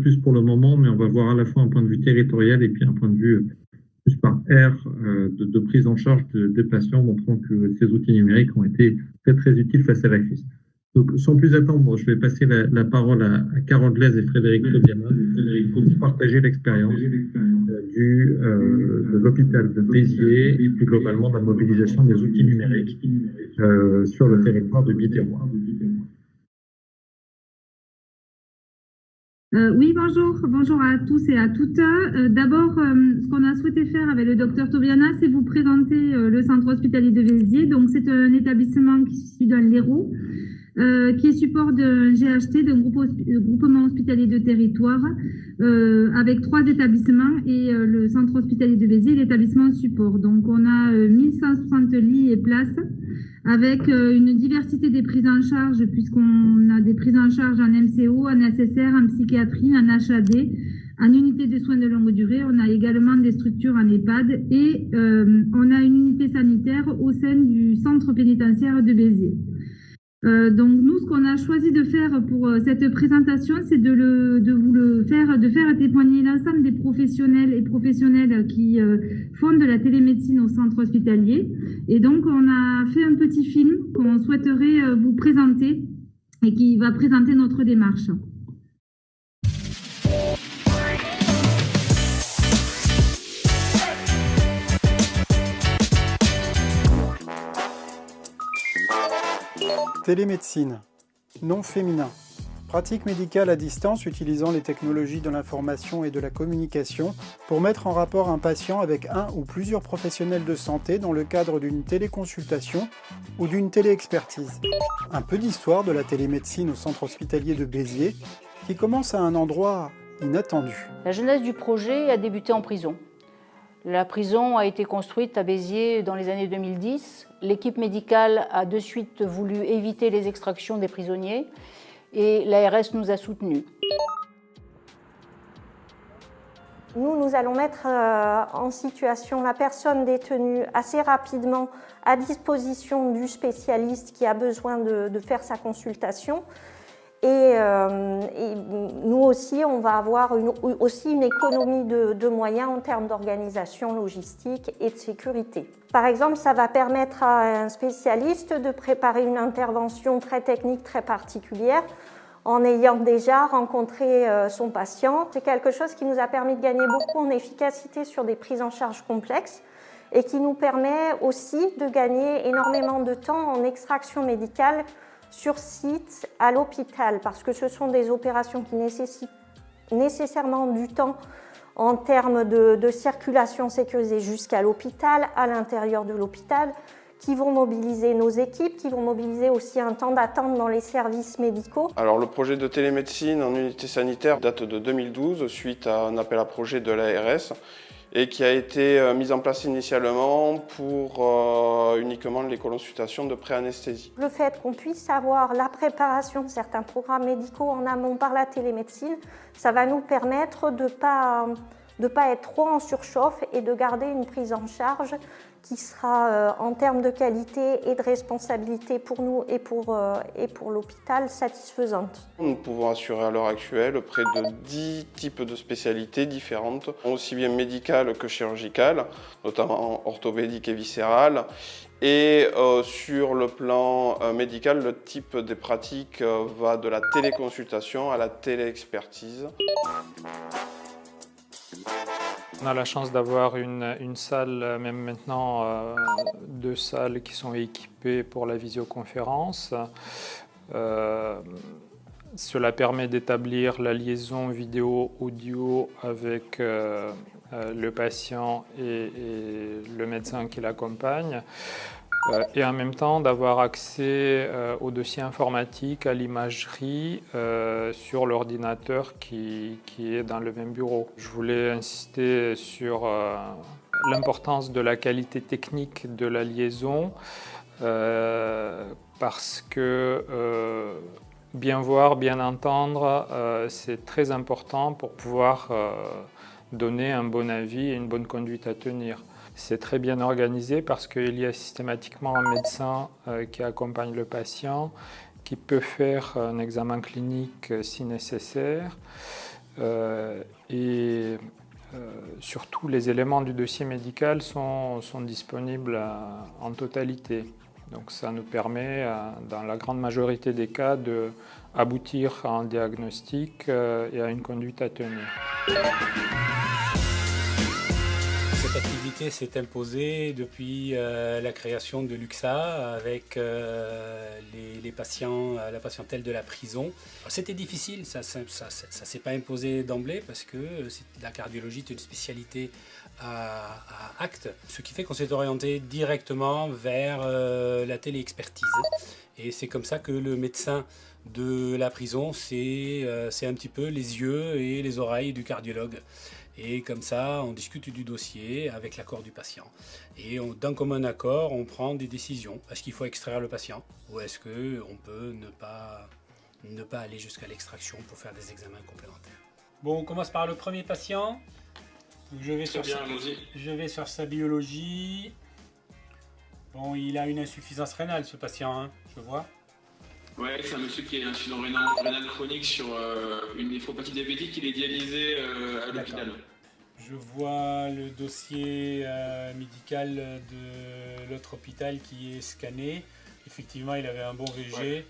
plus pour le moment, mais on va voir à la fois un point de vue territorial et puis un point de vue plus par aire de prise en charge des patients, montrant que ces outils numériques ont été très, très utiles face à la crise. Donc, sans plus attendre, je vais passer la parole à Carole Glaise et Frédéric Tobiana pour partager l'expérience de l'hôpital de Béziers et plus globalement de la mobilisation des outils numériques sur le territoire de Biterrois. Oui, bonjour à tous et à toutes. D'abord, ce qu'on a souhaité faire avec le docteur Tobiana, c'est vous présenter le centre hospitalier de Béziers. Donc, c'est un établissement qui suit dans l'Hérault, qui est support d'un GHT, d'un groupement hospitalier de territoire, avec 3 établissements et le centre hospitalier de Béziers, l'établissement support. Donc, on a 1160 lits et places, avec une diversité des prises en charge, puisqu'on a des prises en charge en MCO, en SSR, en psychiatrie, en HAD, en unité de soins de longue durée. On a également des structures en EHPAD et on a une unité sanitaire au sein du centre pénitentiaire de Béziers. Donc nous, ce qu'on a choisi de faire pour cette présentation, c'est de faire témoigner l'ensemble des professionnels et professionnelles qui font de la télémédecine au centre hospitalier. Et donc on a fait un petit film qu'on souhaiterait vous présenter et qui va présenter notre démarche. Télémédecine, nom féminin. Pratique médicale à distance utilisant les technologies de l'information et de la communication pour mettre en rapport un patient avec un ou plusieurs professionnels de santé dans le cadre d'une téléconsultation ou d'une téléexpertise. Un peu d'histoire de la télémédecine au centre hospitalier de Béziers qui commence à un endroit inattendu. La genèse du projet a débuté en prison. La prison a été construite à Béziers dans les années 2010. L'équipe médicale a de suite voulu éviter les extractions des prisonniers et l'ARS nous a soutenus. Nous allons mettre en situation la personne détenue assez rapidement à disposition du spécialiste qui a besoin de faire sa consultation. Et nous aussi, on va avoir une économie de moyens en termes d'organisation logistique et de sécurité. Par exemple, ça va permettre à un spécialiste de préparer une intervention très technique, très particulière, en ayant déjà rencontré son patient. C'est quelque chose qui nous a permis de gagner beaucoup en efficacité sur des prises en charge complexes et qui nous permet aussi de gagner énormément de temps en extraction médicale sur site à l'hôpital, parce que ce sont des opérations qui nécessitent nécessairement du temps en termes de circulation sécurisée jusqu'à l'hôpital, à l'intérieur de l'hôpital, qui vont mobiliser nos équipes, qui vont mobiliser aussi un temps d'attente dans les services médicaux. Alors le projet de télémédecine en unité sanitaire date de 2012 suite à un appel à projet de l'ARS et qui a été mise en place initialement pour uniquement les consultations de pré-anesthésie. Le fait qu'on puisse avoir la préparation de certains programmes médicaux en amont par la télémédecine, ça va nous permettre de ne pas être trop en surchauffe et de garder une prise en charge qui sera en termes de qualité et de responsabilité pour nous et pour l'hôpital satisfaisante. Nous pouvons assurer à l'heure actuelle près de 10 types de spécialités différentes, aussi bien médicales que chirurgicales, notamment orthopédiques et viscérales. Et sur le plan médical, le type des pratiques va de la téléconsultation à la téléexpertise. On a la chance d'avoir une salle, même maintenant 2 salles qui sont équipées pour la visioconférence. Cela permet d'établir la liaison vidéo-audio avec le patient et le médecin qui l'accompagne. Et en même temps d'avoir accès au dossier informatique, à l'imagerie sur l'ordinateur qui est dans le même bureau. Je voulais insister sur l'importance de la qualité technique de la liaison parce que bien voir, bien entendre, c'est très important pour pouvoir donner un bon avis et une bonne conduite à tenir. C'est très bien organisé parce qu'il y a systématiquement un médecin qui accompagne le patient, qui peut faire un examen clinique si nécessaire. Et surtout, les éléments du dossier médical sont disponibles en totalité. Donc ça nous permet, dans la grande majorité des cas, d'aboutir à un diagnostic et à une conduite à tenir. Cette activité s'est imposée depuis la création de l'UXA avec les patients, la patientèle de la prison. C'était difficile, ça ne s'est pas imposé d'emblée parce que la cardiologie est une spécialité à acte, ce qui fait qu'on s'est orienté directement vers la téléexpertise. Et c'est comme ça que le médecin de la prison, c'est un petit peu les yeux et les oreilles du cardiologue. Et comme ça, on discute du dossier avec l'accord du patient. Et d'un commun accord, on prend des décisions. Est-ce qu'il faut extraire le patient ou est-ce qu'on peut ne pas aller jusqu'à l'extraction pour faire des examens complémentaires? Bon, on commence par le premier patient. Je vais sur sa biologie. Bon, il a une insuffisance rénale, ce patient, hein, je vois. Ouais, c'est un monsieur qui a un insuffisance rénale chronique sur une néphropathie diabétique. Il est dialysé à l'hôpital. Je vois le dossier médical de l'autre hôpital qui est scanné. Effectivement, il avait un bon VG. Ouais.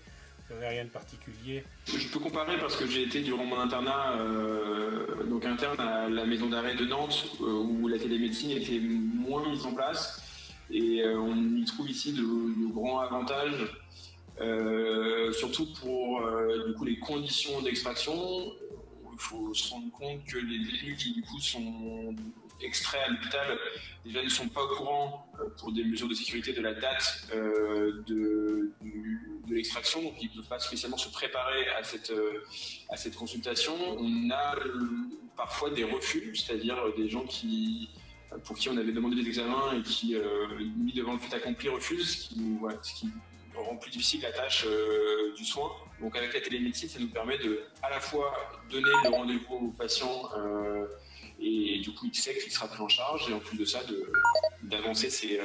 Il n'y avait rien de particulier. Je peux comparer parce que j'ai été durant mon internat donc interne à la maison d'arrêt de Nantes où la télémédecine était moins mise en place. Et on y trouve ici de grands avantages. Surtout pour du coup, les conditions d'extraction. Il faut se rendre compte que les détenus qui du coup sont extraits à l'hôpital déjà ne sont pas au courant pour des mesures de sécurité de la date de l'extraction, donc ils ne peuvent pas spécialement se préparer à cette consultation. On a parfois des refus, c'est-à-dire des gens pour qui on avait demandé des examens et qui, mis devant le fait accompli, refusent, ce qui rend plus difficile la tâche du soin. Donc avec la télémédecine, ça nous permet de à la fois donner le rendez-vous au patient et du coup il sait qu'il sera pris en charge et en plus de ça d'avancer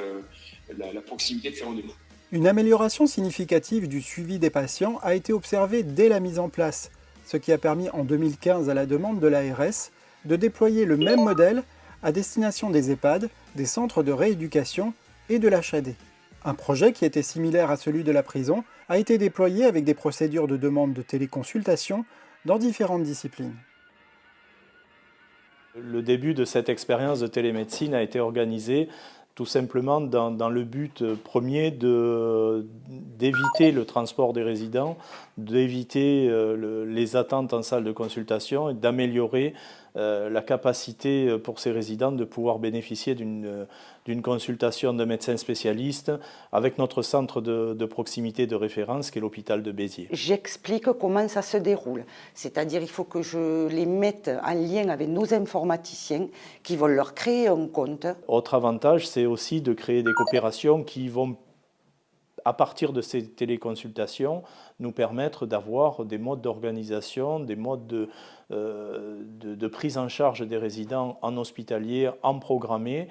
la proximité de ses rendez-vous. Une amélioration significative du suivi des patients a été observée dès la mise en place, ce qui a permis en 2015 à la demande de l'ARS de déployer le même modèle à destination des EHPAD, des centres de rééducation et de l'HAD. Un projet qui était similaire à celui de la prison a été déployé avec des procédures de demande de téléconsultation dans différentes disciplines. Le début de cette expérience de télémédecine a été organisé tout simplement dans le but premier d'éviter le transport des résidents, d'éviter les attentes en salle de consultation et d'améliorer la capacité pour ces résidents de pouvoir bénéficier d'une consultation de médecins spécialistes avec notre centre de proximité de référence qui est l'hôpital de Béziers. J'explique comment ça se déroule, c'est-à-dire il faut que je les mette en lien avec nos informaticiens qui vont leur créer un compte. Autre avantage, c'est aussi de créer des coopérations qui vont, à partir de ces téléconsultations, nous permettre d'avoir des modes d'organisation, des modes de prise en charge des résidents en hospitalier, en programmé,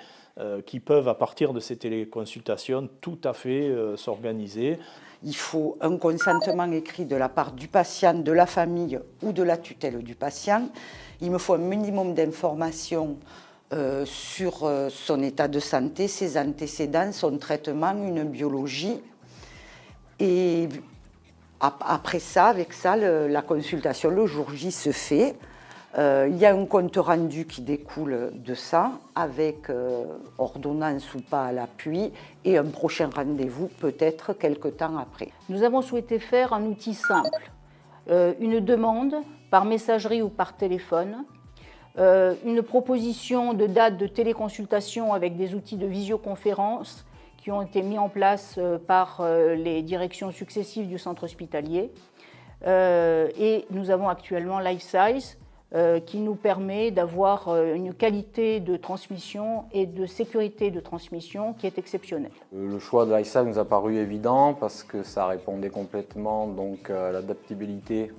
qui peuvent, à partir de ces téléconsultations, tout à fait s'organiser. Il faut un consentement écrit de la part du patient, de la famille ou de la tutelle du patient. Il me faut un minimum d'informations sur son état de santé, ses antécédents, son traitement, une biologie. Et après ça, avec ça, la consultation, le jour J se fait. Il y a un compte rendu qui découle de ça, avec ordonnance ou pas à l'appui, et un prochain rendez-vous peut-être quelque temps après. Nous avons souhaité faire un outil simple, une demande par messagerie ou par téléphone, une proposition de date de téléconsultation avec des outils de visioconférence qui ont été mis en place par les directions successives du centre hospitalier. Et nous avons actuellement LifeSize qui nous permet d'avoir une qualité de transmission et de sécurité de transmission qui est exceptionnelle. Le choix de LifeSize nous a paru évident parce que ça répondait complètement donc, à l'adaptabilité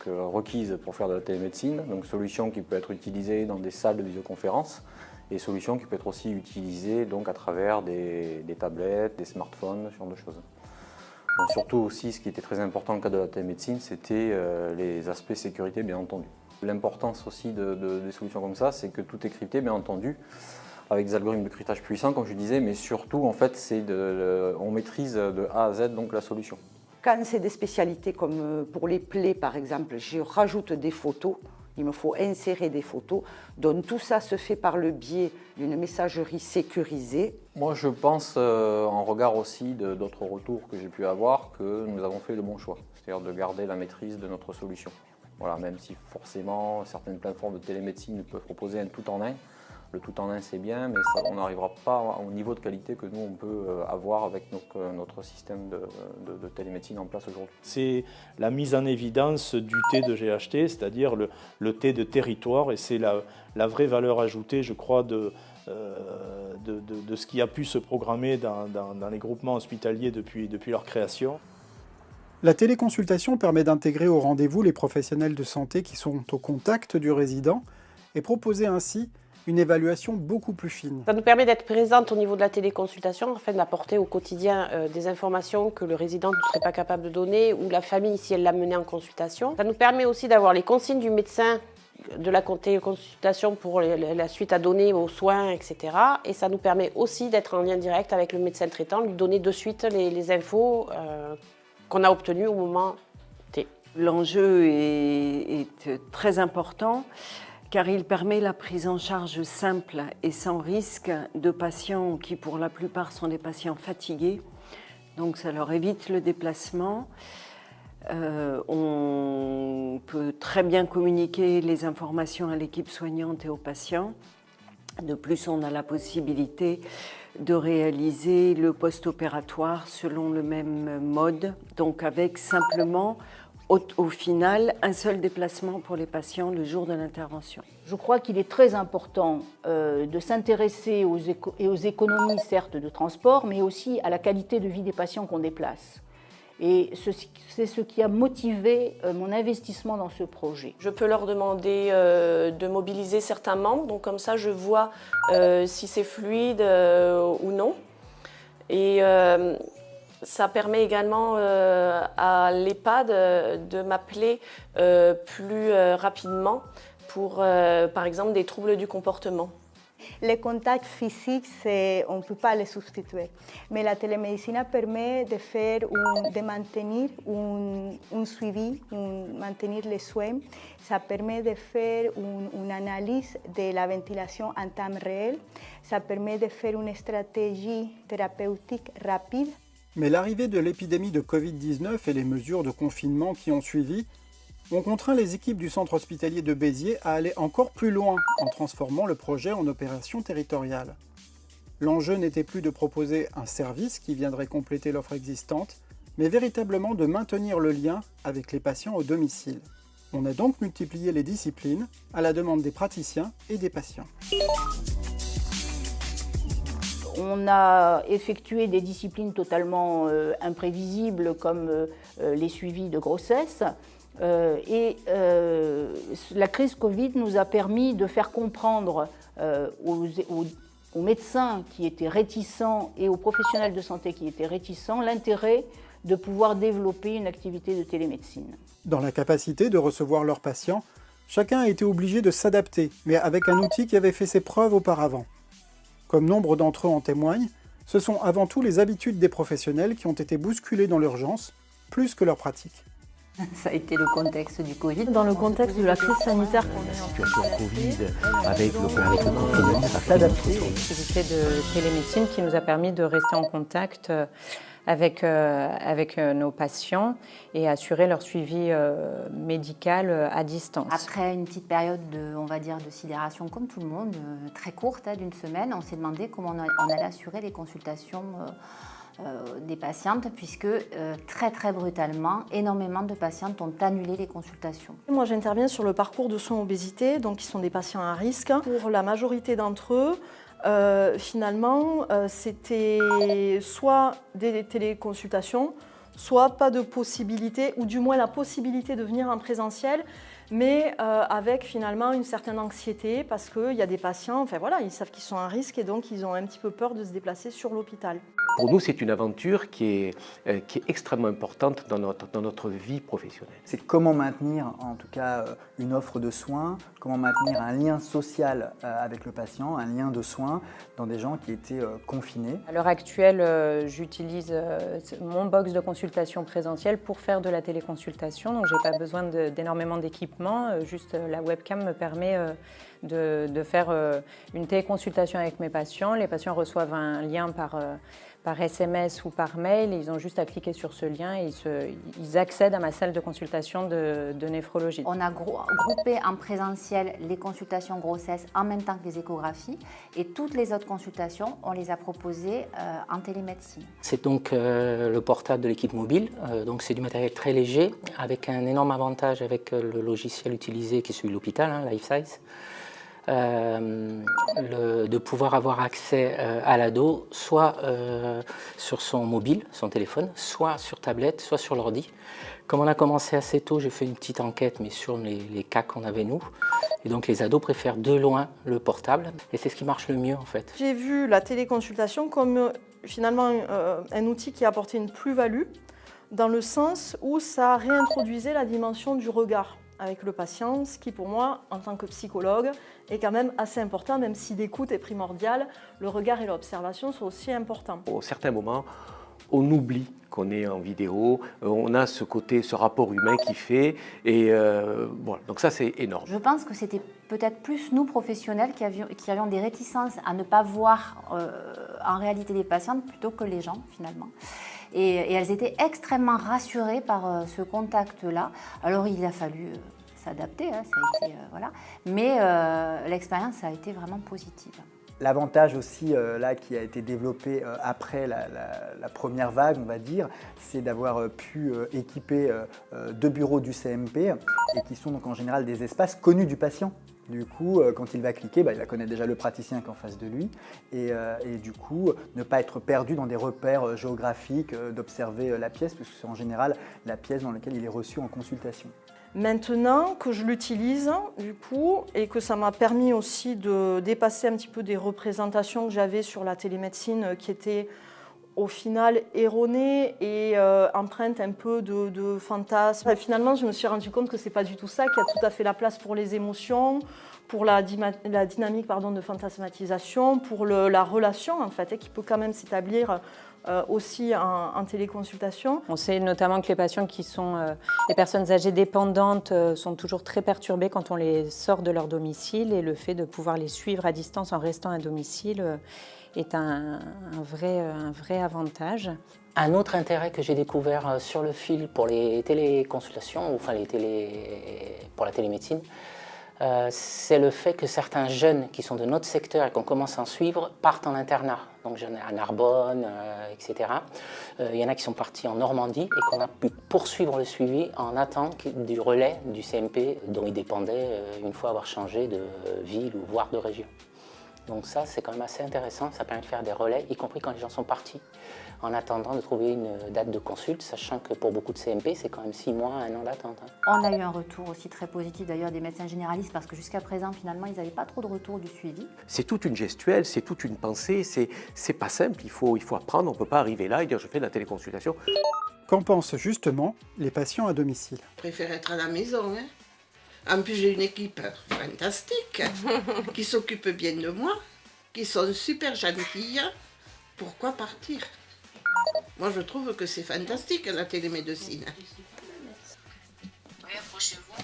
requise pour faire de la télémédecine, donc solution qui peut être utilisée dans des salles de visioconférence et solution qui peut être aussi utilisée donc, à travers des tablettes, des smartphones, ce genre de choses. Donc, surtout aussi, ce qui était très important dans le cadre de la télémédecine, c'était les aspects sécurité, bien entendu. L'importance aussi des solutions comme ça, c'est que tout est crypté, bien entendu, avec des algorithmes de cryptage puissants, comme je disais, mais surtout, en fait, on maîtrise de A à Z donc, la solution. Quand c'est des spécialités comme pour les plaies, par exemple, je rajoute des photos. Il me faut insérer des photos. Donc tout ça se fait par le biais d'une messagerie sécurisée. Moi, je pense, en regard aussi d'autres retours que j'ai pu avoir, que nous avons fait le bon choix, c'est-à-dire de garder la maîtrise de notre solution. Voilà, même si forcément certaines plateformes de télémédecine peuvent proposer un tout en un. Le tout en un, c'est bien, mais ça, on n'arrivera pas au niveau de qualité que nous, on peut avoir avec notre système de télémédecine en place aujourd'hui. C'est la mise en évidence du T de GHT, c'est-à-dire le T de territoire, et c'est la vraie valeur ajoutée, je crois, de ce qui a pu se programmer dans les groupements hospitaliers depuis leur création. La téléconsultation permet d'intégrer au rendez-vous les professionnels de santé qui sont au contact du résident et proposer ainsi une évaluation beaucoup plus fine. Ça nous permet d'être présente au niveau de la téléconsultation afin d'apporter au quotidien des informations que le résident ne serait pas capable de donner ou la famille si elle l'a mené en consultation. Ça nous permet aussi d'avoir les consignes du médecin de la téléconsultation pour la suite à donner aux soins, etc. Et ça nous permet aussi d'être en lien direct avec le médecin traitant, lui donner de suite les infos qu'on a obtenues au moment T. L'enjeu est très important, car il permet la prise en charge simple et sans risque de patients qui, pour la plupart, sont des patients fatigués. Donc ça leur évite le déplacement. On peut très bien communiquer les informations à l'équipe soignante et aux patients. De plus, on a la possibilité de réaliser le post-opératoire selon le même mode, donc avec simplement au final, un seul déplacement pour les patients le jour de l'intervention. Je crois qu'il est très important de s'intéresser aux économies, certes, de transport, mais aussi à la qualité de vie des patients qu'on déplace. Et c'est ce qui a motivé mon investissement dans ce projet. Je peux leur demander de mobiliser certains membres, donc comme ça je vois si c'est fluide ou non. Et ça permet également à l'EHPAD de m'appeler plus rapidement pour, par exemple, des troubles du comportement. Les contacts physiques, on ne peut pas les substituer. Mais la télémédecine permet de maintenir un suivi, maintenir les soins. Ça permet de faire une analyse de la ventilation en temps réel. Ça permet de faire une stratégie thérapeutique rapide. Mais l'arrivée de l'épidémie de Covid-19 et les mesures de confinement qui ont suivi ont contraint les équipes du centre hospitalier de Béziers à aller encore plus loin en transformant le projet en opération territoriale. L'enjeu n'était plus de proposer un service qui viendrait compléter l'offre existante, mais véritablement de maintenir le lien avec les patients au domicile. On a donc multiplié les disciplines à la demande des praticiens et des patients. On a effectué des disciplines totalement imprévisibles comme les suivis de grossesse. La crise Covid nous a permis de faire comprendre aux médecins qui étaient réticents et aux professionnels de santé qui étaient réticents l'intérêt de pouvoir développer une activité de télémédecine. Dans la capacité de recevoir leurs patients, chacun a été obligé de s'adapter, mais avec un outil qui avait fait ses preuves auparavant. Comme nombre d'entre eux en témoignent, ce sont avant tout les habitudes des professionnels qui ont été bousculées dans l'urgence, plus que leur pratique. Ça a été le contexte du Covid. Dans le contexte de la crise sanitaire, la situation Covid, avec le confinement, ça fait s'adapter. Une activité de télémédecine qui nous a permis de rester en contact avec nos patients et assurer leur suivi médical à distance. Après une petite période de sidération comme tout le monde, très courte, d'une semaine, on s'est demandé comment on allait assurer les consultations des patientes, puisque très très brutalement, énormément de patientes ont annulé les consultations. Moi j'interviens sur le parcours de soins obésité, donc qui sont des patients à risque. Pour la majorité d'entre eux, finalement, c'était soit des téléconsultations, soit pas de possibilité, ou du moins la possibilité de venir en présentiel, mais avec finalement une certaine anxiété, parce qu'il y a des patients, ils savent qu'ils sont à risque et donc ils ont un petit peu peur de se déplacer sur l'hôpital. Pour nous, c'est une aventure qui est extrêmement importante dans notre vie professionnelle. C'est comment maintenir, en tout cas, une offre de soins, comment maintenir un lien social avec le patient, un lien de soins dans des gens qui étaient confinés. À l'heure actuelle, j'utilise mon box de consultation présentielle pour faire de la téléconsultation, donc je n'ai pas besoin d'énormément d'équipement, juste la webcam me permet de faire une téléconsultation avec mes patients. Les patients reçoivent un lien par SMS ou par mail, et ils ont juste à cliquer sur ce lien et ils accèdent à ma salle de consultation de néphrologie. On a groupé en présentiel les consultations grossesse en même temps que les échographies, et toutes les autres consultations, on les a proposées en télémédecine. C'est donc le portable de l'équipe mobile, donc c'est du matériel très léger, avec un énorme avantage avec le logiciel utilisé qui est celui de l'hôpital, LifeSize. De pouvoir avoir accès à l'ado, soit sur son mobile, son téléphone, soit sur tablette, soit sur l'ordi. Comme on a commencé assez tôt, j'ai fait une petite enquête, mais sur les cas qu'on avait nous. Et donc les ados préfèrent de loin le portable, et c'est ce qui marche le mieux en fait. J'ai vu la téléconsultation comme finalement un outil qui apportait une plus-value, dans le sens où ça réintroduisait la dimension du regard avec le patient, ce qui pour moi, en tant que psychologue, est quand même assez important, même si l'écoute est primordiale, le regard et l'observation sont aussi importants. Au certains moments, on oublie qu'on est en vidéo, on a ce côté, ce rapport humain qui fait, et voilà, donc ça c'est énorme. Je pense que c'était peut-être plus nous, professionnels, qui avions des réticences à ne pas voir en réalité les patientes plutôt que les gens, finalement. Et elles étaient extrêmement rassurées par ce contact-là. Alors il a fallu s'adapter, hein, ça a été, voilà. Mais l'expérience a été vraiment positive. L'avantage aussi là, qui a été développé après la première vague, on va dire, c'est d'avoir pu équiper 2 bureaux du CMP, et qui sont donc en général des espaces connus du patient. Du coup, quand il va cliquer, il va connaître déjà le praticien qui est en face de lui, et du coup, ne pas être perdu dans des repères géographiques, d'observer la pièce, puisque c'est en général la pièce dans laquelle il est reçu en consultation. Maintenant que je l'utilise, du coup, et que ça m'a permis aussi de dépasser un petit peu des représentations que j'avais sur la télémédecine qui étaient au final erronées et empreintes un peu de fantasmes. Et finalement, je me suis rendu compte que ce n'est pas du tout ça, qu'il y a tout à fait la place pour les émotions, pour la dynamique de fantasmatisation, pour la relation en fait, qui peut quand même s'établir aussi en téléconsultation. On sait notamment que les patients qui sont les personnes âgées dépendantes sont toujours très perturbés quand on les sort de leur domicile, et le fait de pouvoir les suivre à distance en restant à domicile est un vrai avantage. Un autre intérêt que j'ai découvert sur le fil pour les téléconsultations, enfin pour la télémédecine, c'est le fait que certains jeunes qui sont de notre secteur et qu'on commence à en suivre partent en internat. Donc j'en ai à Narbonne, etc. Il y en a qui sont partis en Normandie et qu'on a pu poursuivre le suivi en attente du relais du CMP dont ils dépendaient une fois avoir changé de ville ou voire de région. Donc ça, c'est quand même assez intéressant, ça permet de faire des relais, y compris quand les gens sont partis, en attendant de trouver une date de consulte, sachant que pour beaucoup de CMP, c'est quand même 6 mois, 1 an d'attente. On a eu un retour aussi très positif d'ailleurs des médecins généralistes, parce que jusqu'à présent, finalement, ils n'avaient pas trop de retour du suivi. C'est toute une gestuelle, c'est toute une pensée, c'est pas simple, il faut apprendre, on ne peut pas arriver là et dire je fais de la téléconsultation. Qu'en pensent justement les patients à domicile? Je préfère être à la maison, hein. En plus, j'ai une équipe fantastique qui s'occupe bien de moi, qui sont super gentilles. Pourquoi partir? Moi, je trouve que c'est fantastique, la télémédecine. Oui, approchez-vous.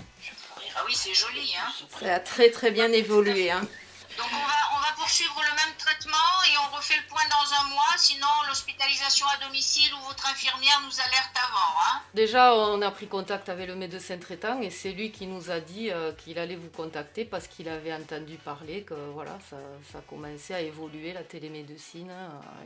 Ah oui, c'est joli, hein. Ça a très très bien évolué, hein. Donc on va poursuivre le même traitement et on refait le point dans 1 mois, sinon l'hospitalisation à domicile ou votre infirmière nous alerte avant. Hein. Déjà, on a pris contact avec le médecin traitant et c'est lui qui nous a dit qu'il allait vous contacter parce qu'il avait entendu parler que voilà, ça commençait à évoluer, la télémédecine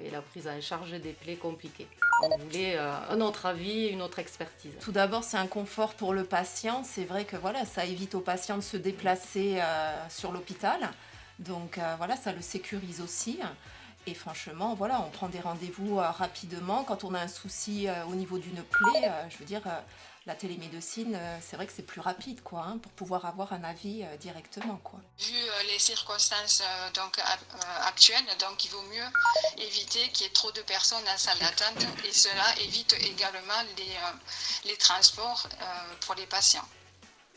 et la prise en charge des plaies compliquées. On voulait un autre avis, une autre expertise. Tout d'abord, c'est un confort pour le patient. C'est vrai que voilà, ça évite au patient de se déplacer sur l'hôpital. Donc voilà, ça le sécurise aussi. Et franchement, voilà, on prend des rendez-vous rapidement. Quand on a un souci au niveau d'une plaie, je veux dire, la télémédecine, c'est vrai que c'est plus rapide, quoi, hein, pour pouvoir avoir un avis directement, quoi. Vu les circonstances actuelles, donc il vaut mieux éviter qu'il y ait trop de personnes en salle d'attente et cela évite également les transports pour les patients.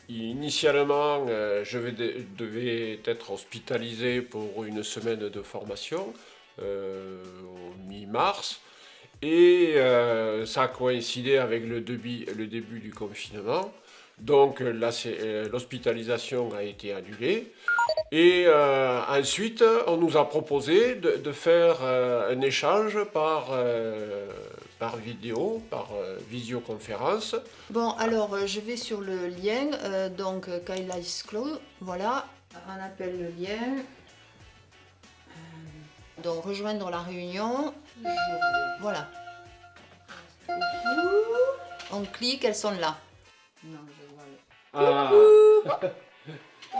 Initialement, je devais être hospitalisé pour une semaine de formation au mi-mars. Et ça a coïncidé avec le début du confinement. Donc l'hospitalisation a été annulée. Et ensuite, on nous a proposé de faire un échange par vidéo, par visioconférence. Bon, alors je vais sur le lien, donc Kayla Isklo, voilà, on appelle le lien. Donc rejoindre la réunion, voilà. On clique, elles sont là. Non, je vois.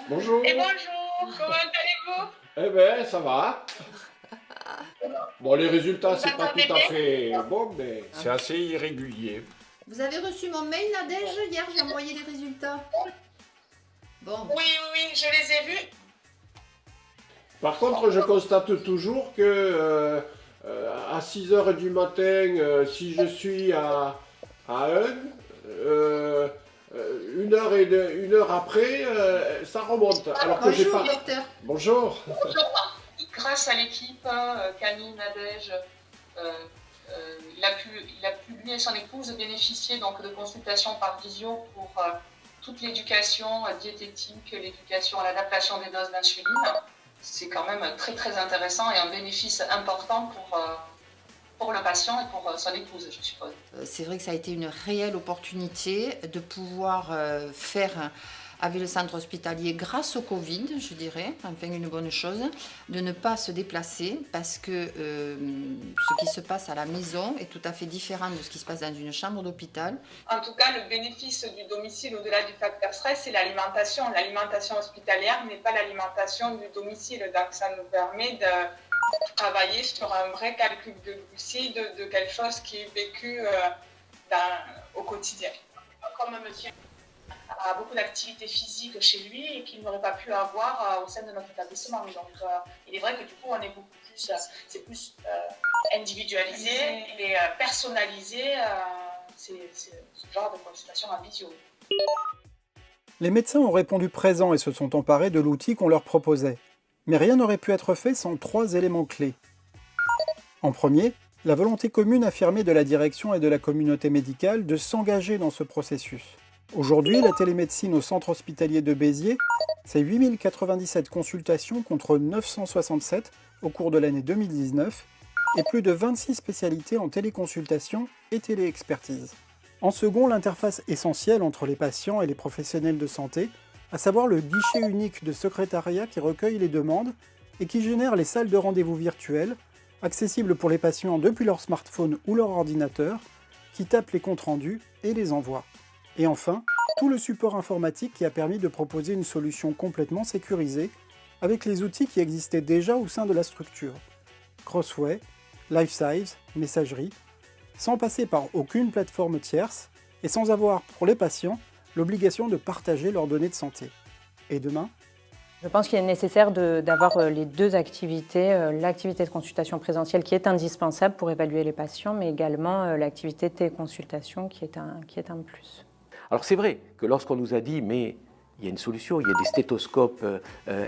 Bonjour. Et bonjour, comment allez-vous? Eh bien, ça va. Bon, les résultats, c'est pas tout à fait bon, mais c'est assez irrégulier. Vous avez reçu mon mail, Nadège? Hier, j'ai envoyé les résultats. Bon. Oui, je les ai vus. Par contre, je constate toujours que à 6 h du matin, si je suis à 1, une heure après, ça remonte. Alors que j'ai pas... docteur. Bonjour. Bonjour. Grâce à l'équipe, Camille, Nadège, il a pu, lui et son épouse, bénéficier donc, de consultations par visio pour toute l'éducation diététique, l'éducation à l'adaptation des doses d'insuline. C'est quand même très très intéressant et un bénéfice important pour le patient et pour son épouse, je suppose. C'est vrai que ça a été une réelle opportunité de pouvoir faire avec le centre hospitalier grâce au Covid, je dirais, enfin une bonne chose, de ne pas se déplacer parce que ce qui se passe à la maison est tout à fait différent de ce qui se passe dans une chambre d'hôpital. En tout cas, le bénéfice du domicile au-delà du facteur stress, c'est l'alimentation. L'alimentation hospitalière n'est pas l'alimentation du domicile, donc ça nous permet de travailler sur un vrai calcul de glucides, de quelque chose qui est vécu au quotidien. Comme monsieur a beaucoup d'activités physiques chez lui et qu'il n'aurait pas pu avoir au sein de notre établissement. Donc, il est vrai que du coup, on est beaucoup plus, c'est plus individualisé et personnalisé. C'est ce genre de consultation en visio. Les médecins ont répondu présents et se sont emparés de l'outil qu'on leur proposait. Mais rien n'aurait pu être fait sans 3 éléments clés. En premier, la volonté commune affirmée de la direction et de la communauté médicale de s'engager dans ce processus. Aujourd'hui, la télémédecine au centre hospitalier de Béziers, c'est 8097 consultations contre 967 au cours de l'année 2019 et plus de 26 spécialités en téléconsultation et téléexpertise. En second, l'interface essentielle entre les patients et les professionnels de santé, à savoir le guichet unique de secrétariat qui recueille les demandes et qui génère les salles de rendez-vous virtuelles, accessibles pour les patients depuis leur smartphone ou leur ordinateur, qui tapent les comptes rendus et les envoient. Et enfin, tout le support informatique qui a permis de proposer une solution complètement sécurisée avec les outils qui existaient déjà au sein de la structure. Crossway, LifeSize, messagerie, sans passer par aucune plateforme tierce et sans avoir pour les patients l'obligation de partager leurs données de santé. Et demain ? Je pense qu'il est nécessaire d'avoir les 2 activités, l'activité de consultation présentielle qui est indispensable pour évaluer les patients, mais également l'activité de téléconsultation qui est un plus. Alors c'est vrai que lorsqu'on nous a dit mais il y a une solution, il y a des stéthoscopes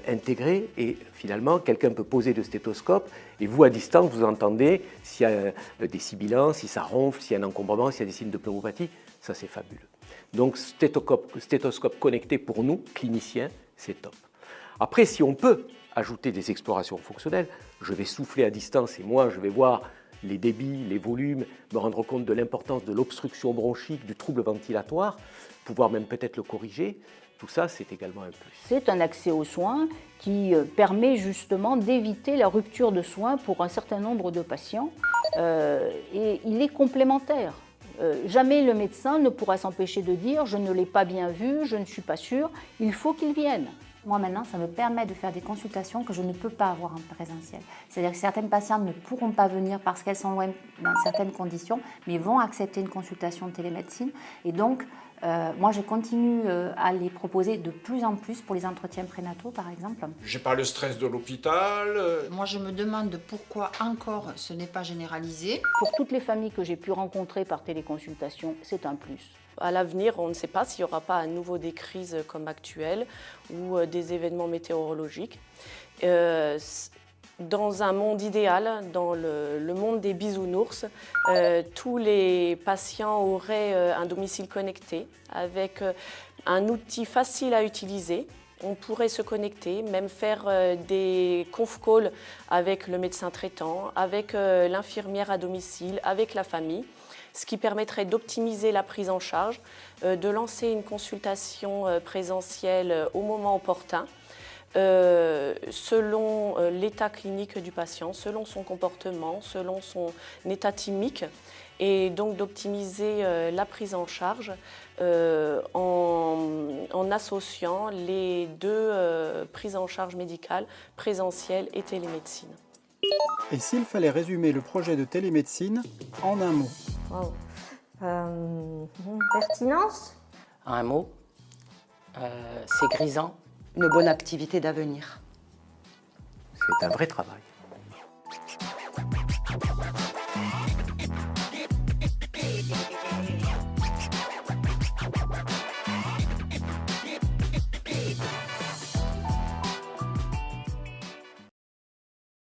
intégrés et finalement quelqu'un peut poser le stéthoscope et vous à distance vous entendez s'il y a des sibilants, si ça ronfle, s'il y a un encombrement, s'il y a des signes de pneumopathie, ça c'est fabuleux. Donc stéthoscope connecté pour nous, cliniciens, c'est top. Après si on peut ajouter des explorations fonctionnelles, je vais souffler à distance et moi je vais voir les débits, les volumes, me rendre compte de l'importance de l'obstruction bronchique, du trouble ventilatoire, pouvoir même peut-être le corriger, tout ça c'est également un plus. C'est un accès aux soins qui permet justement d'éviter la rupture de soins pour un certain nombre de patients et il est complémentaire. Jamais le médecin ne pourra s'empêcher de dire « je ne l'ai pas bien vu, je ne suis pas sûr », il faut qu'il vienne. Moi maintenant, ça me permet de faire des consultations que je ne peux pas avoir en présentiel. C'est-à-dire que certaines patientes ne pourront pas venir parce qu'elles sont loin dans certaines conditions, mais vont accepter une consultation de télémédecine. Et donc, Moi, je continue à les proposer de plus en plus pour les entretiens prénataux, par exemple. J'ai pas le stress de l'hôpital. Moi, je me demande pourquoi encore ce n'est pas généralisé. Pour toutes les familles que j'ai pu rencontrer par téléconsultation, c'est un plus. À l'avenir, on ne sait pas s'il n'y aura pas à nouveau des crises comme actuelles ou des événements météorologiques. Dans un monde idéal, dans le monde des bisounours, tous les patients auraient un domicile connecté avec un outil facile à utiliser. On pourrait se connecter, même faire des conf calls avec le médecin traitant, avec l'infirmière à domicile, avec la famille, ce qui permettrait d'optimiser la prise en charge, de lancer une consultation présentielle au moment opportun, selon l'état clinique du patient, selon son comportement, selon son état thymique, et donc d'optimiser la prise en charge en associant les deux prises en charge médicales, présentielle et télémédecine. Et s'il fallait résumer le projet de télémédecine en un mot? Pertinence? Un mot, c'est grisant. Une bonne activité d'avenir. C'est un vrai travail.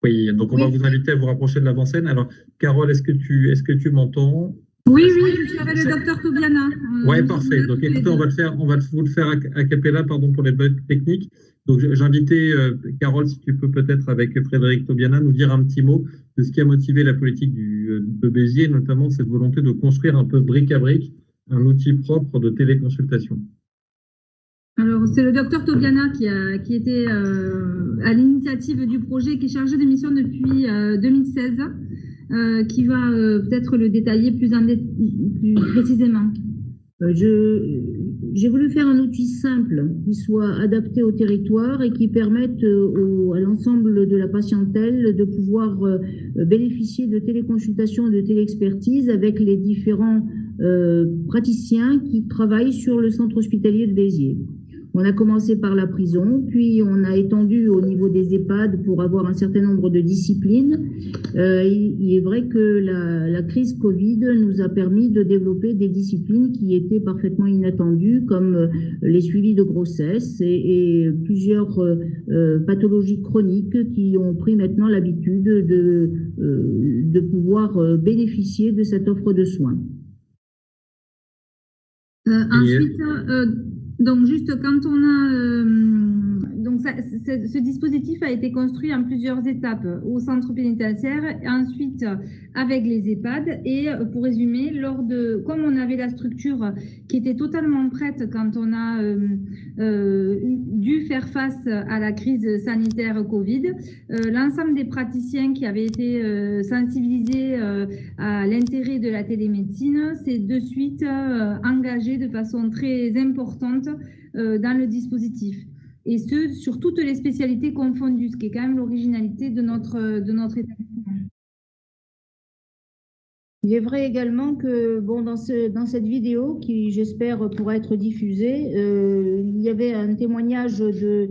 Oui, donc on va vous inviter à vous rapprocher de l'avant-scène. Alors, Carole, est-ce que tu m'entends? Oui, je suis avec le docteur Tobiana. Oui, parfait. Donc écoutez, on va vous le faire a cappella, pardon pour les bugs techniques. Donc j'invitais Carole, si tu peux peut-être avec Frédéric Tobiana, nous dire un petit mot de ce qui a motivé la politique de Béziers, notamment cette volonté de construire un peu brique à brique un outil propre de téléconsultation. Alors, c'est le docteur Tobiana qui était à l'initiative du projet, qui est chargé de mission depuis 2016, qui va peut-être le détailler plus précisément. J'ai voulu faire un outil simple qui soit adapté au territoire et qui permette à l'ensemble de la patientèle de pouvoir bénéficier de téléconsultation, de téléexpertise avec les différents praticiens qui travaillent sur le centre hospitalier de Béziers. On a commencé par la prison, puis on a étendu au niveau des EHPAD pour avoir un certain nombre de disciplines. Il est vrai que la crise Covid nous a permis de développer des disciplines qui étaient parfaitement inattendues, comme les suivis de grossesse et plusieurs pathologies chroniques qui ont pris maintenant l'habitude de pouvoir bénéficier de cette offre de soins. Ensuite, donc juste quand on a donc ce dispositif a été construit en plusieurs étapes au centre pénitentiaire, ensuite avec les EHPAD et pour résumer, comme on avait la structure qui était totalement prête quand on a dû faire face à la crise sanitaire Covid, l'ensemble des praticiens qui avaient été sensibilisés à l'intérêt de la télémédecine s'est de suite engagé de façon très importante dans le dispositif. Et ce, sur toutes les spécialités confondues, ce qui est quand même l'originalité de notre établissement. Il est vrai également que dans cette vidéo, qui j'espère pourra être diffusée, il y avait un témoignage de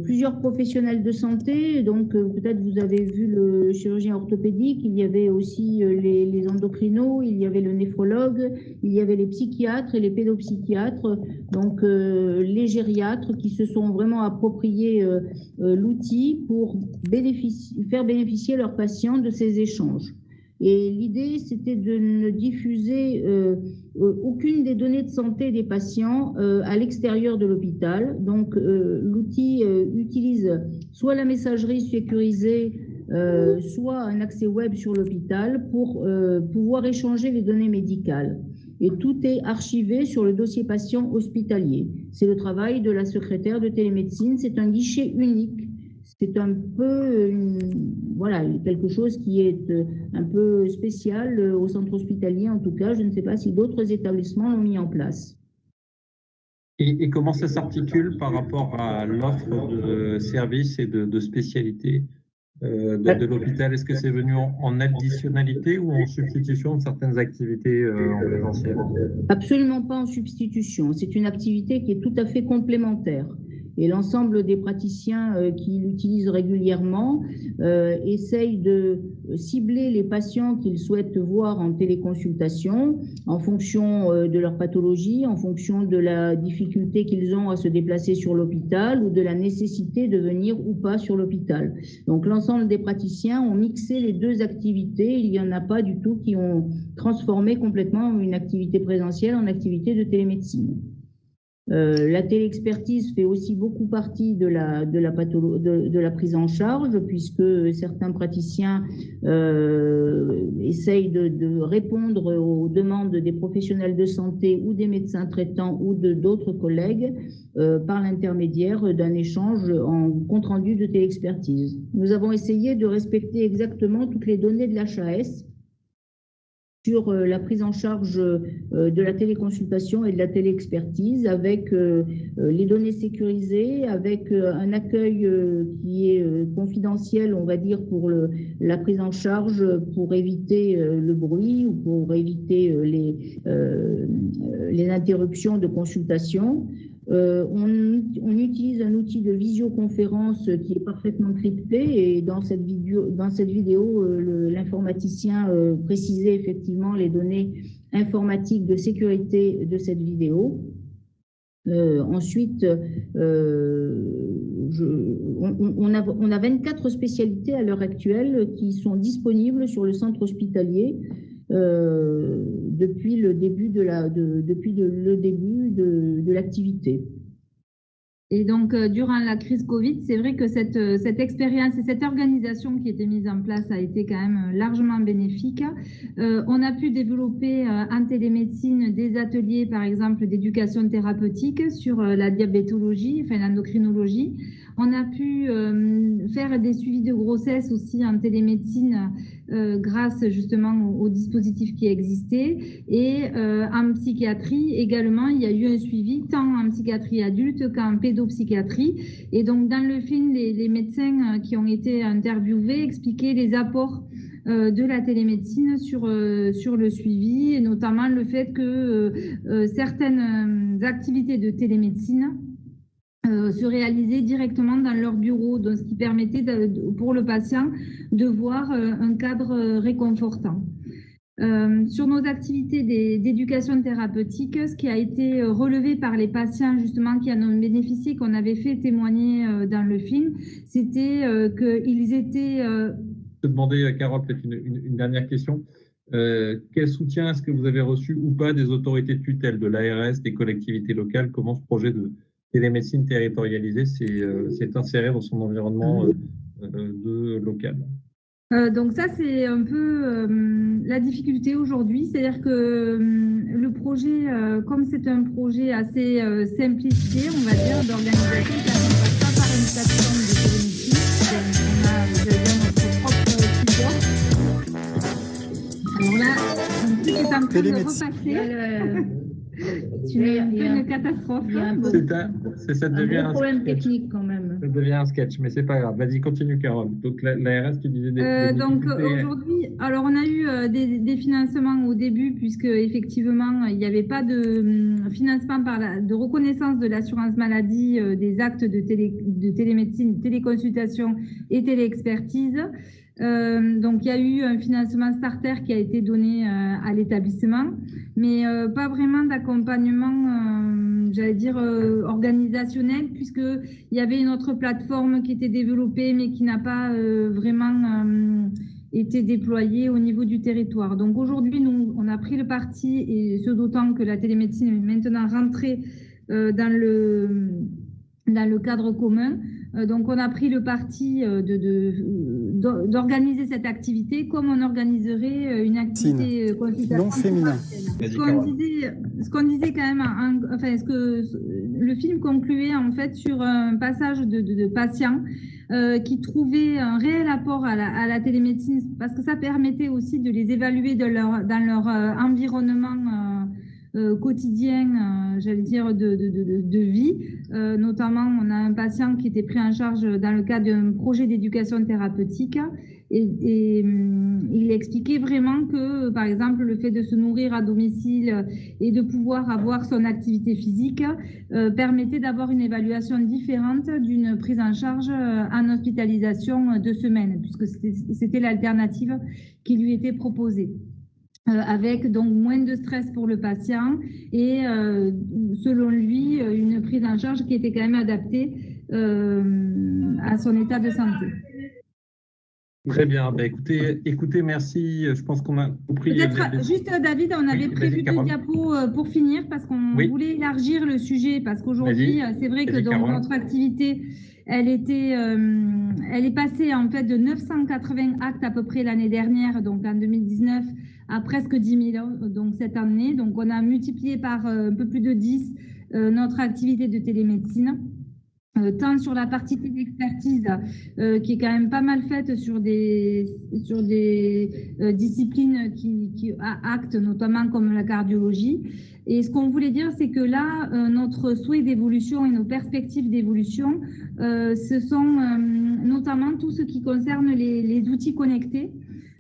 plusieurs professionnels de santé. Donc peut-être vous avez vu le chirurgien orthopédique, il y avait aussi les endocrinos, il y avait le néphrologue, il y avait les psychiatres et les pédopsychiatres, donc les gériatres qui se sont vraiment appropriés l'outil pour faire bénéficier leurs patients de ces échanges. Et l'idée, c'était de ne diffuser aucune des données de santé des patients à l'extérieur de l'hôpital. Donc, l'outil utilise soit la messagerie sécurisée, soit un accès web sur l'hôpital pour pouvoir échanger les données médicales. Et tout est archivé sur le dossier patient hospitalier. C'est le travail de la secrétaire de télémédecine. C'est un guichet unique. C'est un peu quelque chose qui est un peu spécial au centre hospitalier, en tout cas. Je ne sais pas si d'autres établissements l'ont mis en place. Et comment ça s'articule par rapport à l'offre de services et de spécialités de l'hôpital? Est-ce que c'est venu en additionnalité ou en substitution de certaines activités en présentiel? Absolument pas en substitution. C'est une activité qui est tout à fait complémentaire. Et l'ensemble des praticiens qui l'utilisent régulièrement essayent de cibler les patients qu'ils souhaitent voir en téléconsultation en fonction de leur pathologie, en fonction de la difficulté qu'ils ont à se déplacer sur l'hôpital ou de la nécessité de venir ou pas sur l'hôpital. Donc l'ensemble des praticiens ont mixé les deux activités. Il n'y en a pas du tout qui ont transformé complètement une activité présentielle en activité de télémédecine. La téléexpertise fait aussi beaucoup partie de la prise en charge, puisque certains praticiens essayent de répondre aux demandes des professionnels de santé ou des médecins traitants ou d'autres collègues par l'intermédiaire d'un échange en compte-rendu de téléexpertise. Nous avons essayé de respecter exactement toutes les données de l'HAS sur la prise en charge de la téléconsultation et de la téléexpertise avec les données sécurisées, avec un accueil qui est confidentiel, on va dire, pour la prise en charge, pour éviter le bruit ou pour éviter les interruptions de consultation. On utilise un outil de visioconférence qui est parfaitement crypté et dans cette vidéo, l'informaticien précisait effectivement les données informatiques de sécurité de cette vidéo. Ensuite, on a 24 spécialités à l'heure actuelle qui sont disponibles sur le centre hospitalier depuis le début de l'activité. Et donc, durant la crise Covid, c'est vrai que cette expérience et cette organisation qui était mise en place a été quand même largement bénéfique. On a pu développer en télémédecine des ateliers, par exemple, d'éducation thérapeutique sur la diabétologie, enfin l'endocrinologie. On a pu faire des suivis de grossesse aussi en télémédecine grâce justement aux dispositifs qui existaient. Et en psychiatrie également, il y a eu un suivi tant en psychiatrie adulte qu'en pédopsychiatrie. Et donc dans le film, les médecins qui ont été interviewés expliquaient les apports de la télémédecine sur le suivi et notamment le fait que certaines activités de télémédecine se réaliser directement dans leur bureau, donc ce qui permettait pour le patient de voir un cadre réconfortant. Sur nos activités d'éducation thérapeutique, ce qui a été relevé par les patients justement qui en ont bénéficié, qu'on avait fait témoigner dans le film, c'était qu'ils étaient... Je vais demander à Carole peut-être une dernière question. Quel soutien est-ce que vous avez reçu ou pas des autorités de tutelle, de l'ARS, des collectivités locales? Comment ce projet de télémédecine territorialisée s'est inséré dans son environnement local? Donc ça, c'est un peu la difficulté aujourd'hui, c'est-à-dire que le projet, comme c'est un projet assez simplifié, on va dire, d'organisation, ça ne passe pas par une plateforme de télémédecine. On a, notre propre support. Alors là, tout est en train de repasser. C'est une catastrophe. Ça devient un problème technique quand même. Ça devient un sketch, mais c'est pas grave. Vas-y, continue, Carole. Donc l'ARS, tu disais des donc aujourd'hui, alors on a eu des financements au début, puisque effectivement il n'y avait pas de financement de reconnaissance de l'assurance maladie des actes de télémédecine, téléconsultation et téléexpertise. Donc il y a eu un financement starter qui a été donné à l'établissement, mais pas vraiment d'accompagnement, j'allais dire organisationnel, puisqu'il y avait une autre plateforme qui était développée mais qui n'a pas vraiment été déployée au niveau du territoire. Donc aujourd'hui, nous, on a pris le parti, et ce d'autant que la télémédecine est maintenant rentrée dans le cadre commun. Donc, on a pris le parti d'organiser cette activité comme on organiserait une activité consultation non féminin. Ce qu'on disait quand même, le film concluait en fait sur un passage de patients qui trouvaient un réel apport à la télémédecine, parce que ça permettait aussi de les évaluer dans leur environnement quotidien, j'allais dire, de vie, Notamment, on a un patient qui était pris en charge dans le cadre d'un projet d'éducation thérapeutique. Et il expliquait vraiment que, par exemple, le fait de se nourrir à domicile et de pouvoir avoir son activité physique permettait d'avoir une évaluation différente d'une prise en charge en hospitalisation 2 semaines, puisque c'était l'alternative qui lui était proposée. Avec donc moins de stress pour le patient et selon lui une prise en charge qui était quand même adaptée à son état de santé. Très bien. Ben, écoutez, merci. Je pense qu'on a compris. Peut-être juste, David, on avait prévu 2 diapos pour finir parce qu'on voulait élargir le sujet parce qu'aujourd'hui, c'est vrai que dans notre activité, elle est passée en fait de 980 actes à peu près l'année dernière, donc en 2019, à presque 10 000 donc cette année. Donc on a multiplié par un peu plus de 10 notre activité de télémédecine. Tant sur la partie d'expertise qui est quand même pas mal faite sur des disciplines qui actent, notamment comme la cardiologie. Et ce qu'on voulait dire, c'est que là, notre souhait d'évolution et nos perspectives d'évolution, ce sont notamment tout ce qui concerne les outils connectés.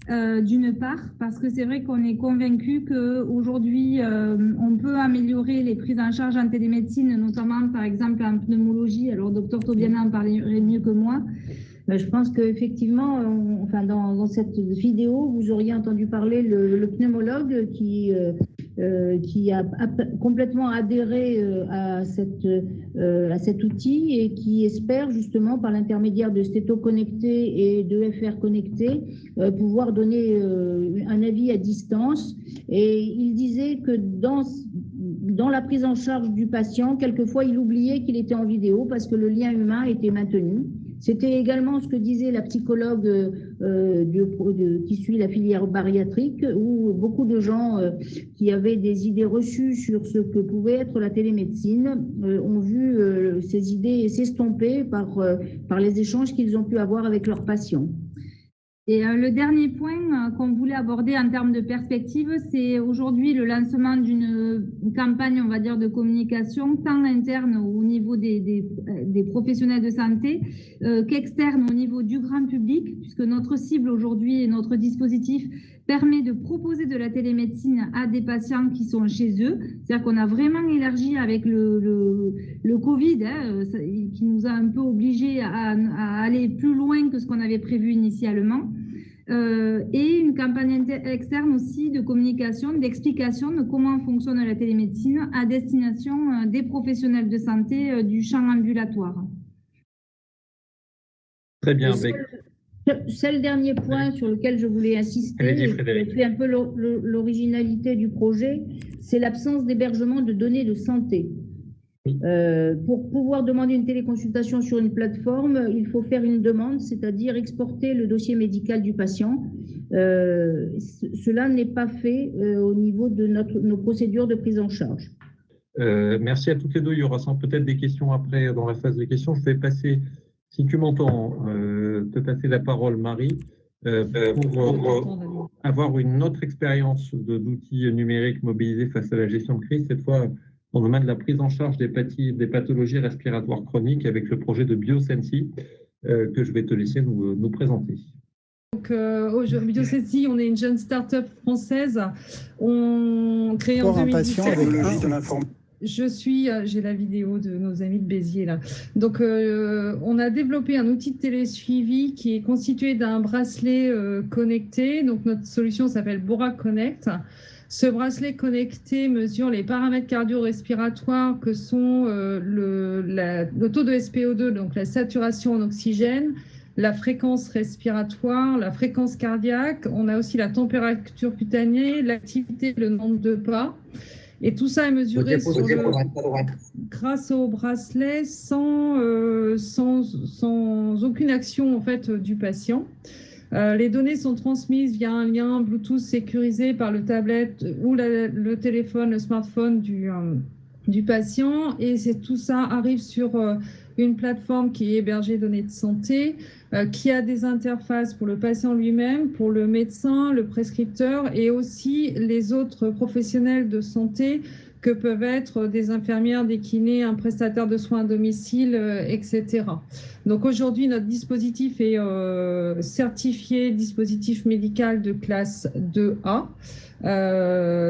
D'une part, parce que c'est vrai qu'on est convaincu qu'aujourd'hui, on peut améliorer les prises en charge en télémédecine, notamment par exemple en pneumologie. Alors, Dr Tobiana en parlerait mieux que moi. Je pense qu'effectivement, dans cette vidéo, vous auriez entendu parler le pneumologue qui a complètement adhéré à cet outil et qui espère justement par l'intermédiaire de stéto connectés et de FR connectés pouvoir donner un avis à distance. Et il disait que dans la prise en charge du patient, quelquefois il oubliait qu'il était en vidéo parce que le lien humain était maintenu. C'était également ce que disait la psychologue qui suit la filière bariatrique, où beaucoup de gens qui avaient des idées reçues sur ce que pouvait être la télémédecine ont vu ces idées s'estomper par les échanges qu'ils ont pu avoir avec leurs patients. Et le dernier point qu'on voulait aborder en termes de perspective, c'est aujourd'hui le lancement d'une campagne, on va dire, de communication, tant interne au niveau des professionnels de santé qu'externe au niveau du grand public, puisque notre cible aujourd'hui et notre dispositif permet de proposer de la télémédecine à des patients qui sont chez eux. C'est-à-dire qu'on a vraiment élargi avec le Covid, qui nous a un peu obligés à aller plus loin que ce qu'on avait prévu initialement. Et une campagne externe aussi de communication, d'explication de comment fonctionne la télémédecine à destination des professionnels de santé du champ ambulatoire. Très bien. C'est le dernier point sur lequel je voulais insister, c'est un peu l'originalité du projet, c'est l'absence d'hébergement de données de santé. Pour pouvoir demander une téléconsultation sur une plateforme, il faut faire une demande, c'est-à-dire exporter le dossier médical du patient. Cela n'est pas fait au niveau de nos procédures de prise en charge. Merci à toutes les deux. Il y aura peut-être des questions après dans la phase de questions. Je vais passer, si tu m'entends, te passer la parole, Marie, pour avoir une autre expérience d'outils numériques mobilisés face à la gestion de crise, cette fois dans le domaine de la prise en charge des pathologies respiratoires chroniques avec le projet de Biosensi que je vais te laisser nous présenter. Donc, aujourd'hui, Biosensi, on est une jeune start-up française. On crée en 2017. J'ai la vidéo de nos amis de Béziers là. Donc, on a développé un outil de télésuivi qui est constitué d'un bracelet connecté. Donc, notre solution s'appelle Bora Connect. Ce bracelet connecté mesure les paramètres cardio-respiratoires que sont le taux de SpO2, donc la saturation en oxygène, la fréquence respiratoire, la fréquence cardiaque. On a aussi la température cutanée, l'activité, le nombre de pas. Et tout ça est mesuré grâce au bracelet sans aucune action en fait, du patient. Les données sont transmises via un lien Bluetooth sécurisé par le tablette ou le téléphone, le smartphone du patient. Et tout ça arrive sur une plateforme qui est hébergée données de santé, qui a des interfaces pour le patient lui-même, pour le médecin, le prescripteur et aussi les autres professionnels de santé que peuvent être des infirmières, des kinés, un prestataire de soins à domicile, etc. Donc aujourd'hui, notre dispositif est certifié dispositif médical de classe 2A.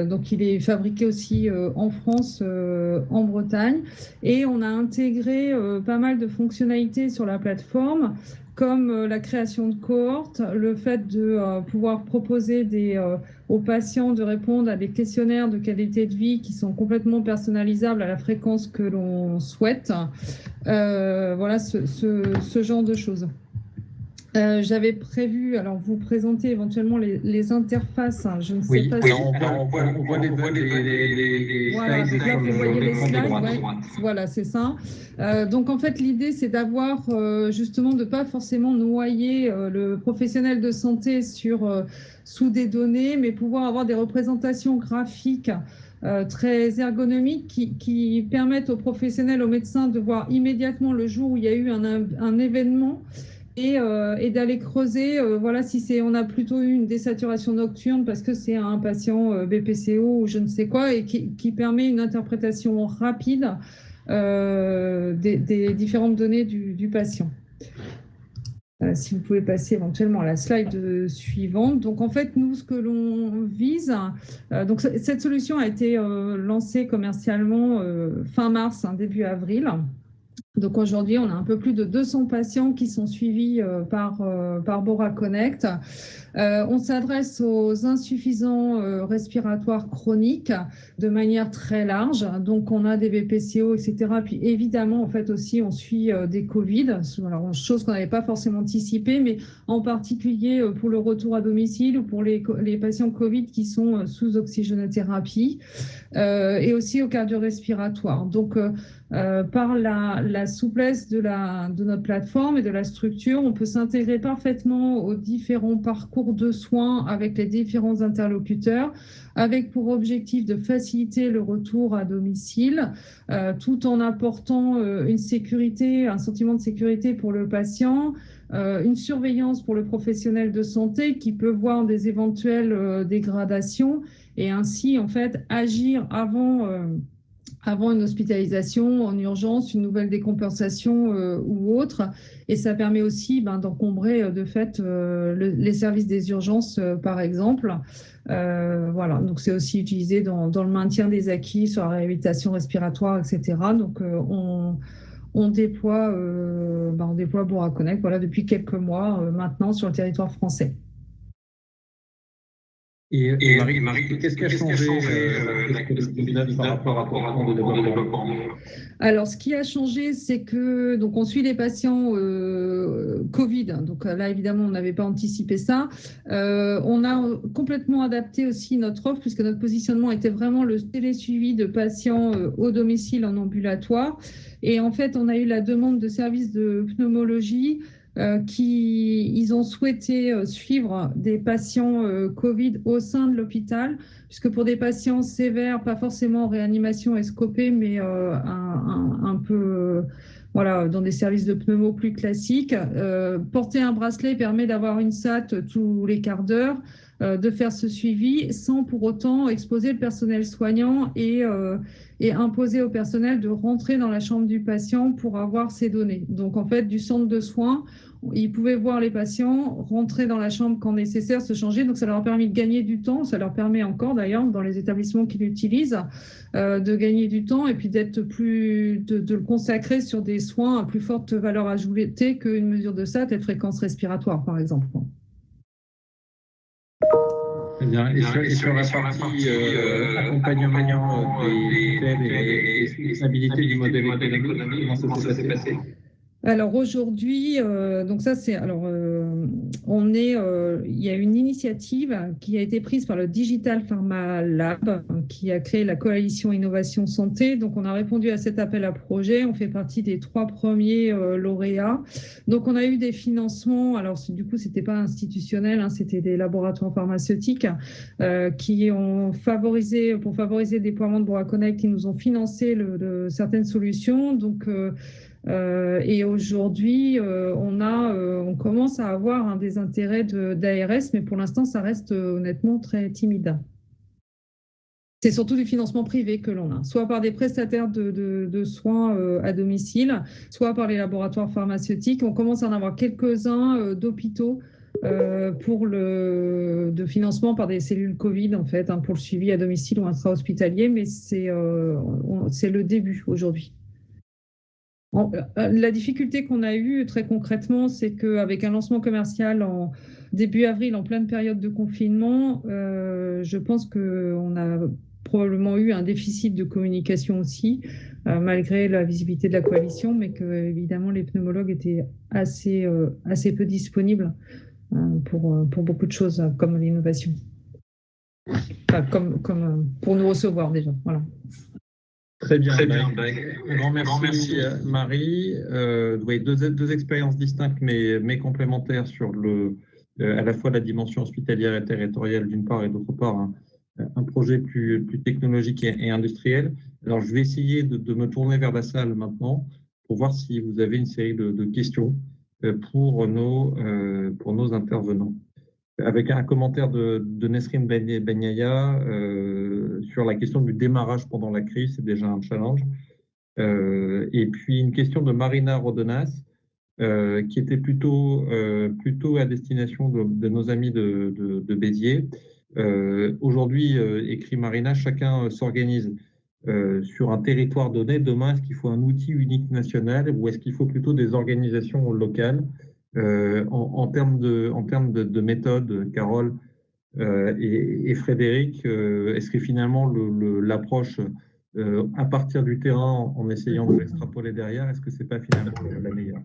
Donc il est fabriqué aussi en France, en Bretagne, et on a intégré pas mal de fonctionnalités sur la plateforme, comme la création de cohortes, le fait de pouvoir proposer aux patients de répondre à des questionnaires de qualité de vie qui sont complètement personnalisables à la fréquence que l'on souhaite. Voilà ce genre de choses. J'avais prévu, alors vous présenter éventuellement les interfaces. Je ne sais pas si... on voit les voilà, slides là, vous voyez les l'écran de slides, droite. ouais. Voilà, c'est ça. Donc en fait, l'idée, c'est d'avoir justement de ne pas forcément noyer le professionnel de santé sous des données, mais pouvoir avoir des représentations graphiques très ergonomiques qui permettent aux professionnels, aux médecins de voir immédiatement le jour où il y a eu un événement et d'aller creuser, voilà, si on a plutôt eu une désaturation nocturne parce que c'est un patient BPCO ou je ne sais quoi, et qui permet une interprétation rapide des différentes données du patient. Si vous pouvez passer éventuellement à la slide suivante. Donc en fait, nous, ce que l'on vise, donc cette solution a été lancée commercialement fin mars, début avril. Donc aujourd'hui, on a un peu plus de 200 patients qui sont suivis par Bora Connect. On s'adresse aux insuffisants respiratoires chroniques de manière très large. Donc on a des BPCO, etc. Puis évidemment, en fait aussi, on suit des Covid, alors, chose qu'on n'avait pas forcément anticipée, mais en particulier pour le retour à domicile ou pour les patients Covid qui sont sous oxygénothérapie et aussi au cardio-respiratoire. Donc par la souplesse de notre plateforme et de la structure, on peut s'intégrer parfaitement aux différents parcours de soins avec les différents interlocuteurs, avec pour objectif de faciliter le retour à domicile, tout en apportant une sécurité, un sentiment de sécurité pour le patient, une surveillance pour le professionnel de santé qui peut voir des éventuelles dégradations et ainsi en fait agir avant une hospitalisation en urgence, une nouvelle décompensation ou autre. Et ça permet aussi d'encombrer de fait les services des urgences, par exemple. Voilà, donc c'est aussi utilisé dans le maintien des acquis sur la réhabilitation respiratoire, etc. Donc on déploie Bora Connect depuis quelques mois maintenant sur le territoire français. Et Marie, qu'est-ce qui a changé par rapport à ton développement? Alors, ce qui a changé, c'est que donc on suit les patients Covid. Donc là, évidemment, on n'avait pas anticipé ça. On a complètement adapté aussi notre offre puisque notre positionnement était vraiment le télésuivi de patients au domicile en ambulatoire. Et en fait, on a eu la demande de services de pneumologie ils ont souhaité suivre des patients Covid au sein de l'hôpital, puisque pour des patients sévères, pas forcément en réanimation escopée, mais un peu voilà, dans des services de pneumo plus classiques, porter un bracelet permet d'avoir une SAT tous les quarts d'heure, de faire ce suivi sans pour autant exposer le personnel soignant et imposer au personnel de rentrer dans la chambre du patient pour avoir ces données. Donc en fait, du centre de soins, ils pouvaient voir les patients, rentrer dans la chambre quand nécessaire, se changer. Donc ça leur a permis de gagner du temps. Ça leur permet encore d'ailleurs, dans les établissements qui l'utilisent, de gagner du temps et puis d'être de le consacrer sur des soins à plus forte valeur ajoutée qu'une mesure de SAT et de fréquence respiratoire, par exemple. Très bien. Et sur la partie accompagnement des tutelles et stabilité du modèle économique, comment ça s'est passé? Alors aujourd'hui, donc ça c'est il y a une initiative qui a été prise par le Digital Pharma Lab qui a créé la coalition Innovation Santé. Donc on a répondu à cet appel à projet. On fait partie des 3 premiers lauréats. Donc on a eu des financements. Alors du coup c'était pas institutionnel, c'était des laboratoires pharmaceutiques qui ont pour favoriser le déploiement de Bora Connect, qui nous ont financé certaines solutions. Donc et aujourd'hui, on commence à avoir des intérêts d'ARS, mais pour l'instant, ça reste honnêtement très timide. C'est surtout du financement privé que l'on a, soit par des prestataires de soins à domicile, soit par les laboratoires pharmaceutiques. On commence à en avoir quelques-uns d'hôpitaux de financement par des cellules Covid, en fait, pour le suivi à domicile ou intra-hospitalier, mais c'est le début aujourd'hui. La difficulté qu'on a eue très concrètement, c'est qu'avec un lancement commercial en début avril, en pleine période de confinement, je pense qu'on a probablement eu un déficit de communication aussi, malgré la visibilité de la coalition, mais que évidemment les pneumologues étaient assez peu disponibles pour beaucoup de choses comme l'innovation. Enfin, comme pour nous recevoir déjà. Voilà. Très bien. Un grand merci, Marie. Oui, deux expériences distinctes mais complémentaires sur à la fois la dimension hospitalière et territoriale d'une part et d'autre part un projet plus technologique et industriel. Alors, je vais essayer de me tourner vers la salle maintenant pour voir si vous avez une série de questions pour nos intervenants. Avec un commentaire de Nesrine Benyaya sur la question du démarrage pendant la crise, c'est déjà un challenge. Et puis une question de Marina Rodenas, qui était plutôt à destination de nos amis de Béziers. Aujourd'hui, écrit Marina, chacun s'organise sur un territoire donné. Demain, est-ce qu'il faut un outil unique national ou est-ce qu'il faut plutôt des organisations locales? En termes de méthode, Carole et Frédéric, est-ce que finalement l'approche à partir du terrain en essayant de l'extrapoler derrière, est-ce que c'est pas finalement la meilleure?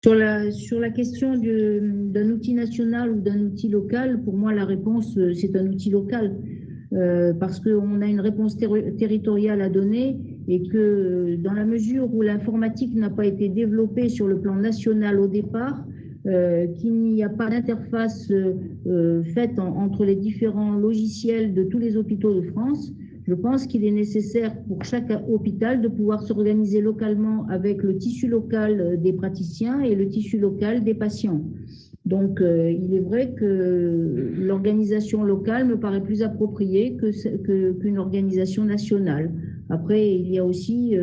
Sur la question d'un outil national ou d'un outil local, pour moi la réponse c'est un outil local. Parce qu'on a une réponse territoriale à donner et que dans la mesure où l'informatique n'a pas été développée sur le plan national au départ, qu'il n'y a pas d'interface faite entre les différents logiciels de tous les hôpitaux de France, je pense qu'il est nécessaire pour chaque hôpital de pouvoir s'organiser localement avec le tissu local des praticiens et le tissu local des patients. Donc, il est vrai que l'organisation locale me paraît plus appropriée qu'une organisation nationale. Après, il y a aussi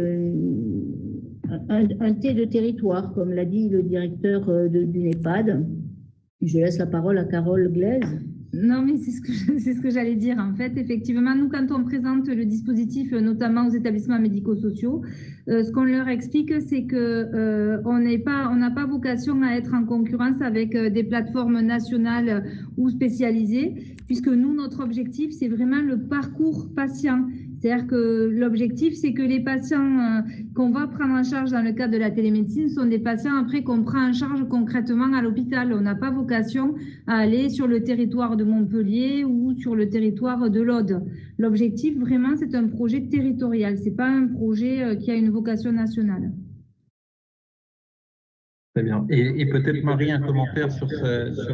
un T de territoire, comme l'a dit le directeur d'une EHPAD. Je laisse la parole à Carole Glaise. Non, mais c'est ce que j'allais dire. En fait, effectivement, nous, quand on présente le dispositif, notamment aux établissements médico-sociaux, ce qu'on leur explique, c'est que on n'a pas vocation à être en concurrence avec des plateformes nationales ou spécialisées, puisque nous, notre objectif, c'est vraiment le parcours patient. C'est-à-dire que l'objectif, c'est que les patients qu'on va prendre en charge dans le cadre de la télémédecine sont des patients après qu'on prend en charge concrètement à l'hôpital. On n'a pas vocation à aller sur le territoire de Montpellier ou sur le territoire de l'Aude. L'objectif, vraiment, c'est un projet territorial. Ce n'est pas un projet qui a une vocation nationale. Très bien. Et peut-être, Marie, un commentaire sur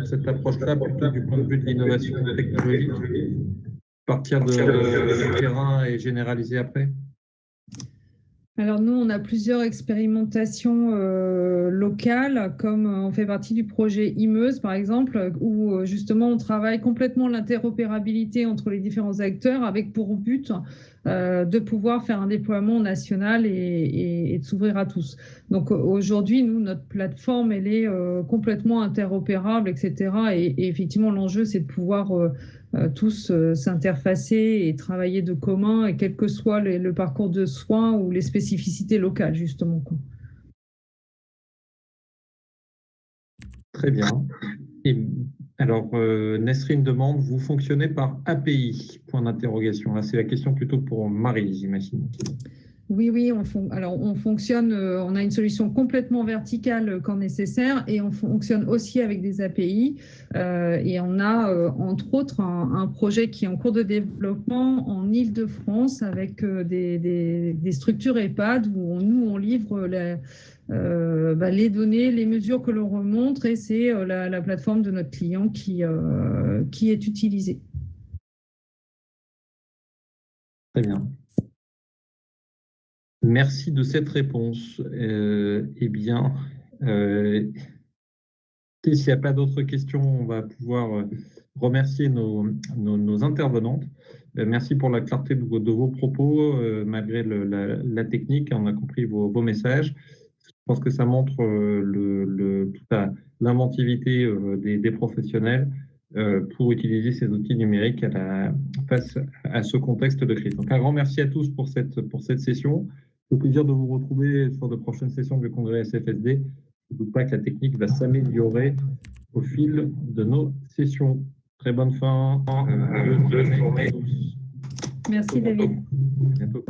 cette approche-là, plutôt du point de vue de l'innovation technologique, partir du terrain et généraliser après? Alors nous, on a plusieurs expérimentations locales, comme on fait partie du projet IMEUS, par exemple, où justement on travaille complètement l'interopérabilité entre les différents acteurs avec pour but de pouvoir faire un déploiement national et de s'ouvrir à tous. Donc aujourd'hui, nous, notre plateforme, elle est complètement interopérable, etc. Et effectivement, l'enjeu, c'est de pouvoir tous s'interfacer et travailler de commun, et quel que soit le parcours de soins ou les spécificités locales, justement. Très bien. Et alors, Nesrine demande, vous fonctionnez par API? Point d'interrogation. Là, c'est la question plutôt pour Marie, j'imagine. Oui, on fonctionne, on a une solution complètement verticale quand nécessaire et on fonctionne aussi avec des API et on a entre autres un projet qui est en cours de développement en Île-de-France avec des structures EHPAD où on livre les données, les mesures que l'on remonte et c'est la plateforme de notre client qui est utilisée. Très bien. Merci de cette réponse. Eh bien, s'il n'y a pas d'autres questions, on va pouvoir remercier nos intervenantes. Merci pour la clarté de vos propos, malgré la technique. On a compris vos messages. Je pense que ça montre toute l'inventivité des professionnels pour utiliser ces outils numériques face à ce contexte de crise. Donc un grand merci à tous pour cette session. Au plaisir de vous retrouver sur de prochaines sessions du congrès SFSD. Je ne doute pas que la technique va s'améliorer au fil de nos sessions. Très bonne fin de journée. Merci David. À bientôt.